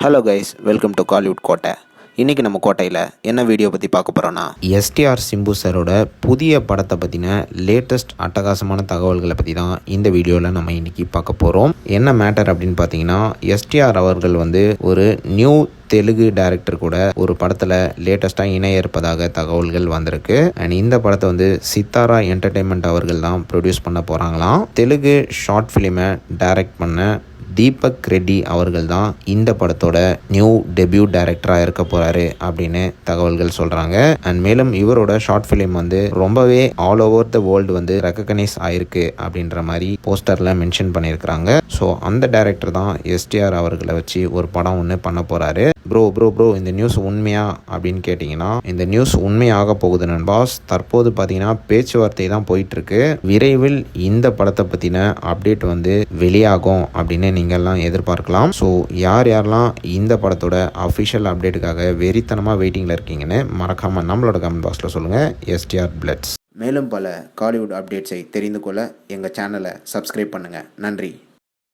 Hello guys, welcome to Kollywood கோட்டை. இன்றைக்கி நம்ம கோட்டையில் என்ன வீடியோ பற்றி பார்க்க போகிறோன்னா, எஸ்டிஆர் சிம்பு சாரோட புதிய படத்தை பற்றின லேட்டஸ்ட் அட்டகாசமான தகவல்களை பற்றி தான் இந்த வீடியோவில் நம்ம இன்றைக்கி பார்க்க போகிறோம். என்ன மேட்டர் அப்படின்னு பார்த்தீங்கன்னா, எஸ்டிஆர் அவர்கள் ஒரு நியூ தெலுங்கு டைரக்டர் கூட ஒரு படத்தில் லேட்டஸ்ட்டாக இணைய இருப்பதாக தகவல்கள் வந்திருக்கு. அண்ட் இந்த படத்தை சித்தாரா என்டர்டெயின்மெண்ட் அவர்கள் தான் ப்ரொடியூஸ் பண்ண போகிறாங்களாம். தெலுங்கு ஷார்ட் ஃபிலிமை டைரக்ட் பண்ண தீபக் ரெட்டி அவர்கள் தான் இந்த படத்தோட நியூ டெபியூ டைரக்டராக இருக்க போகிறாரு அப்படின்னு தகவல்கள் சொல்கிறாங்க. அண்ட் மேலும் இவரோட ஷார்ட் ஃபிலிம் ரொம்பவே all over the world recognise ஆயிருக்கு அப்படின்ற மாதிரி போஸ்டரில் மென்ஷன் பண்ணியிருக்கிறாங்க. ஸோ அந்த டைரக்டர் தான் எஸ்டிஆர் அவர்களை வச்சு ஒரு படம் ஒன்று பண்ண போகிறாரு. ப்ரோ இந்த நியூஸ் உண்மையா அப்படின்னு கேட்டிங்கன்னா, இந்த நியூஸ் உண்மையாக போகுது நண்பாஸ். தற்போது பார்த்தீங்கன்னா பேச்சுவார்த்தை தான் போயிட்டுருக்கு. விரைவில் இந்த படத்தை பற்றின அப்டேட் வெளியாகும் அப்படின்னு நீங்கள்லாம் எதிர்பார்க்கலாம். ஸோ யாரெல்லாம் இந்த படத்தோட அஃபிஷியல் அப்டேட்டுக்காக வெறித்தனமாக வெயிட்டிங்கில் இருக்கீங்கன்னு மறக்காமல் நம்மளோட கமெண்ட் பாக்ஸில் சொல்லுங்கள். எஸ்டிஆர் பிளட்ஸ். மேலும் பல காலிவுட் அப்டேட்ஸை தெரிந்து கொள்ள எங்கள் சேனலை சப்ஸ்கிரைப் பண்ணுங்கள். நன்றி.